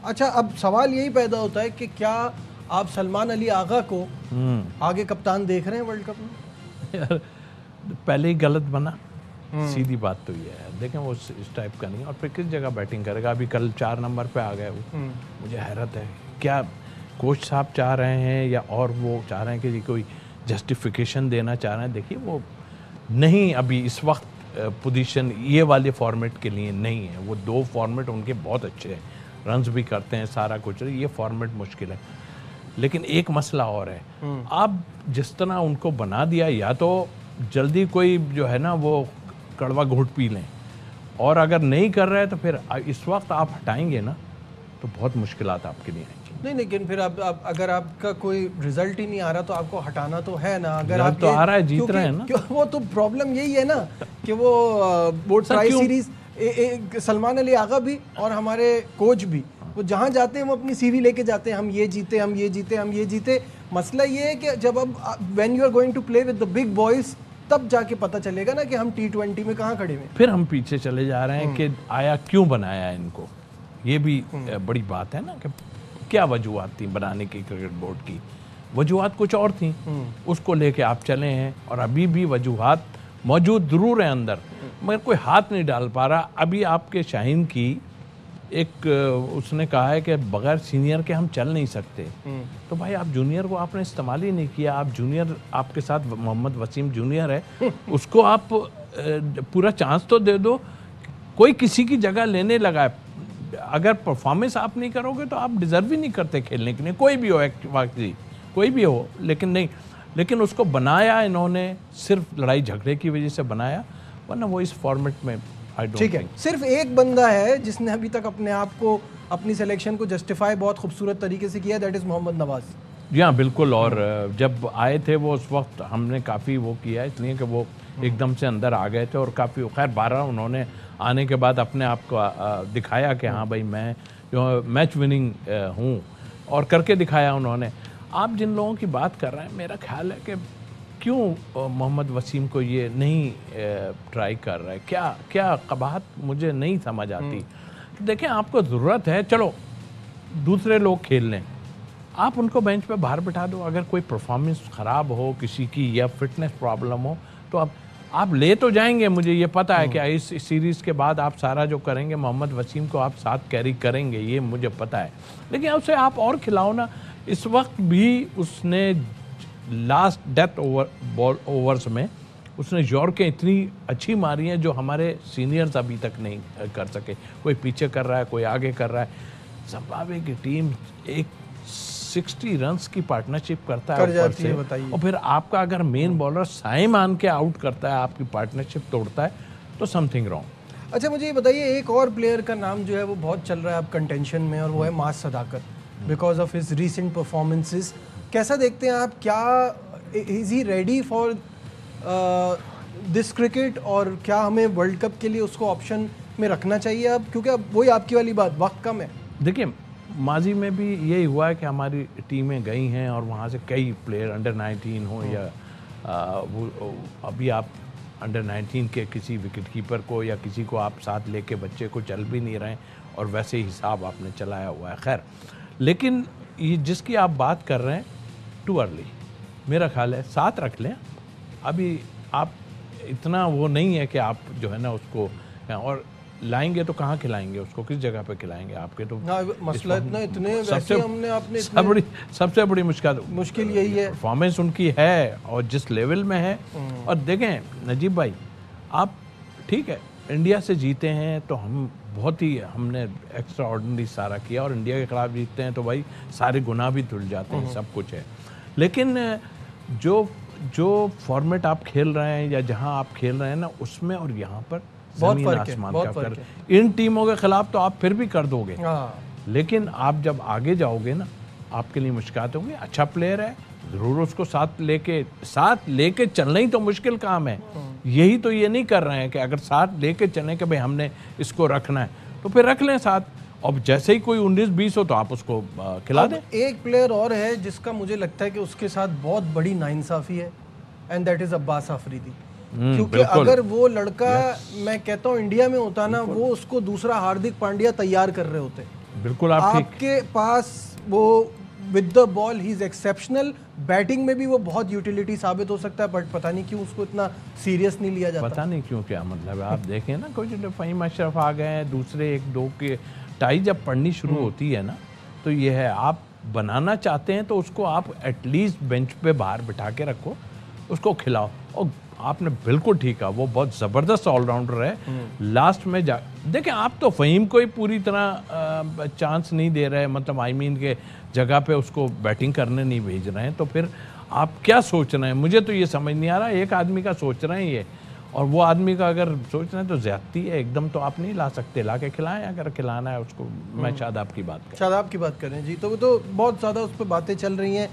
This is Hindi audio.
अच्छा, अब सवाल यही पैदा होता है कि क्या आप सलमान अली आगा को आगे कप्तान देख रहे हैं वर्ल्ड कप में? यार पहले ही गलत बना, सीधी बात तो ये है। देखें वो इस टाइप का नहीं है, और फिर किस जगह बैटिंग करेगा। अभी कल 4 नंबर पे आ गए वो। मुझे हैरत है, क्या कोच साहब चाह रहे हैं या और वो चाह रहे हैं कि कोई जस्टिफिकेशन देना चाह रहे हैं। देखिए वो नहीं, अभी इस वक्त पोजीशन ये वाले फॉर्मेट के लिए नहीं है। वो 2 फॉर्मेट उनके बहुत अच्छे हैं, रन्स भी करते हैं, सारा कुछ। ये फॉर्मेट मुश्किल है। लेकिन एक मसला और है, आप जिस तरह उनको बना दिया, या तो जल्दी कोई जो है ना वो कड़वा घूंट पी लें, और अगर नहीं कर रहे तो फिर इस वक्त आप हटाएंगे ना तो बहुत मुश्किलात आपके लिए आएंगी। नहीं, लेकिन फिर आप अगर आपका कोई रिजल्ट ही नहीं आ रहा तो आपको हटाना तो है ना। अगर आप तो आ रहा है, जीत रहे हैं ना। वो तो प्रॉब्लम यही है ना कि वो board tri series Salman Ali Agha भी और हमारे कोच भी, वो जहाँ जाते हैं वो अपनी सीवी लेके जाते हैं, हम ये जीते, हम ये जीते, हम ये जीते। मसला ये है कि जब अब when you are going to play with the big boys, तब जाके पता चलेगा ना कि हम T20 में कहाँ खड़े हैं। फिर हम पीछे चले जा रहे हैं कि आया क्यों बनाया इनको। ये भी बड़ी बात है ना कि क्या वजूहत थी बनाने की क्रिकेट बोर्ड की। वजूहत कुछ और थी, उसको लेके आप चले हैं, और अभी भी वजूहत मौजूद जरूर है अंदर, मगर कोई हाथ नहीं डाल पा रहा। अभी आपके शाहीन की एक उसने कहा है कि बगैर सीनियर के हम चल नहीं सकते। तो भाई आप जूनियर को आपने इस्तेमाल ही नहीं किया। आप जूनियर, आपके साथ मोहम्मद वसीम जूनियर है, उसको आप पूरा चांस तो दे दो। कोई किसी की जगह लेने लगा है। अगर परफॉर्मेंस आप नहीं करोगे तो आप डिजर्व ही नहीं करते खेलने के लिए, कोई भी हो, वाकई कोई भी हो। लेकिन नहीं, लेकिन उसको बनाया इन्होंने सिर्फ लड़ाई झगड़े की वजह से बनाया, वरना वो इस फॉर्मेट में ठीक है। सिर्फ एक बंदा है जिसने अभी तक अपने आप को, अपनी सिलेक्शन को जस्टिफाई बहुत खूबसूरत तरीके से किया, दैट इज़ मोहम्मद नवाज। जी हाँ, बिल्कुल। और जब आए थे वो, उस वक्त हमने काफ़ी वो किया, इसलिए कि वो एकदम से अंदर आ गए थे, और काफ़ी खैर 12 उन्होंने आने के बाद अपने आप को दिखाया कि हाँ भाई मैं जो मैच विनिंग हूँ, और करके दिखाया उन्होंने। आप जिन लोगों की बात कर रहे हैं, मेरा ख्याल है कि क्यों मोहम्मद वसीम को ये नहीं ट्राई कर रहा है, क्या कबाहत मुझे नहीं समझ आती। देखें आपको ज़रूरत है, चलो दूसरे लोग खेल लें, आप उनको बेंच पे बाहर बिठा दो। अगर कोई परफॉर्मेंस ख़राब हो किसी की या फिटनेस प्रॉब्लम हो तो आप ले तो जाएंगे, मुझे ये पता है कि इस सीरीज़ के बाद आप सारा जो करेंगे मोहम्मद वसीम को आप साथ कैरी करेंगे, ये मुझे पता है। लेकिन उसे आप और खिलाओ ना। इस वक्त भी उसने लास्ट डेथ ओवर्स में उसने यॉर्कें इतनी अच्छी मारी हैं जो हमारे सीनियर्स अभी तक नहीं कर सके। कोई पीछे कर रहा है, कोई आगे कर रहा है। जिम्बाब्वे की टीम एक 60 रन्स की पार्टनरशिप करता है ऊपर से, और फिर आपका अगर मेन बॉलर साई मान के आउट करता है, आपकी पार्टनरशिप तोड़ता है, तो समथिंग रॉन्ग। अच्छा, मुझे ये बताइए, एक और प्लेयर का नाम जो है वो बहुत चल रहा है अब कंटेंशन में, और वो है Maaz Sadaqat, because of his recent performances. कैसा देखते हैं आप, क्या is he ready for this cricket, और क्या हमें वर्ल्ड कप के लिए उसको ऑप्शन में रखना चाहिए अब, क्योंकि अब वही आपकी वाली बात, वक्त कम है। देखिए माजी में भी यही हुआ है कि हमारी टीमें गई हैं और वहाँ से कई प्लेयर अंडर 19 हो या वो अभी आप अंडर 19 के किसी विकेट कीपर को या किसी को आप साथ लेके बच्चे को चल भी नहीं रहे हैं, और वैसे ही हिसाब आपने चलाया हुआ है। खैर, लेकिन ये जिसकी आप बात कर रहे हैं, टू अर्ली मेरा ख्याल है, साथ रख लें। अभी आप इतना वो नहीं है कि आप जो है ना उसको, और लाएंगे तो कहाँ खिलाएंगे उसको, किस जगह पे खिलाएंगे। आपके तो मसला इतना, इतने वैसे हमने आपने सबसे बड़ी मुश्किल यही है, परफॉर्मेंस उनकी है और जिस लेवल में है। और देखें नजीब भाई, आप ठीक है इंडिया से जीते हैं तो हम बहुत ही, हमने एक्स्ट्रा ऑर्डिनरी सारा किया, और इंडिया के खिलाफ जीतते हैं तो भाई सारे गुनाह भी धुल जाते हैं, सब कुछ है। लेकिन जो फॉर्मेट आप खेल रहे हैं या जहां आप खेल रहे हैं ना, उसमें और यहाँ पर बहुत जमीन फर्क आसमान है, का बहुत फर्क है। इन टीमों के खिलाफ तो आप फिर भी कर दोगे, लेकिन आप जब आगे जाओगे ना, आपके लिए मुश्किल होगी। अच्छा प्लेयर है, जरूर उसको साथ लेके चलना ही तो मुश्किल काम है। यही तो ये नहीं कर रहे हैं कि अगर साथ लेके चलें कि भाई हमने इसको रखना है, तो फिर रख लें साथ। अब जैसे ही कोई 19-20 हो तो आप उसको खिला दें। एक प्लेयर और है जिसका मुझे लगता है कि उसके साथ बहुत बड़ी नाइंसाफी है, and that is Abbas Afridi. क्योंकि अगर वो लड़का मैं कहता हूँ इंडिया में होता ना, वो उसको दूसरा हार्दिक पांड्या तैयार कर रहे होते। बिल्कुल आप ठीक। आपके पास वो with the ball he is exceptional, batting में भी वो बहुत यूटिलिटी साबित हो सकता है, बट पता नहीं क्यों उसको इतना सीरियस नहीं लिया जाता। पता नहीं क्यों, क्या मतलब है। आप देखें ना, कुछ फ़हीम अशरफ आ गए हैं, दूसरे एक दो के टाई जब पड़नी शुरू होती है ना, तो ये है, आप बनाना चाहते हैं तो उसको आप एटलीस्ट बेंच पे बाहर बिठा के रखो, उसको खिलाओ। और आपने बिल्कुल ठीक कहा, वो बहुत ज़बरदस्त ऑलराउंडर है। लास्ट में जा देखें, आप तो फ़हीम को ही पूरी तरह चांस नहीं दे रहे, मतलब आई मीन के जगह पे उसको बैटिंग करने नहीं भेज रहे हैं, तो फिर आप क्या सोच रहे हैं? मुझे तो ये समझ नहीं आ रहा। एक आदमी का सोच रहे हैं ये, और वो आदमी का अगर सोच रहे हैं तो ज़्यादती है एकदम। तो आप नहीं ला सकते, ला के खिलाएं अगर खिलाना है उसको। मैं शादाब की बात कर शादाब की बात करें जी, तो वो तो बहुत ज़्यादा उस पर बातें चल रही हैं।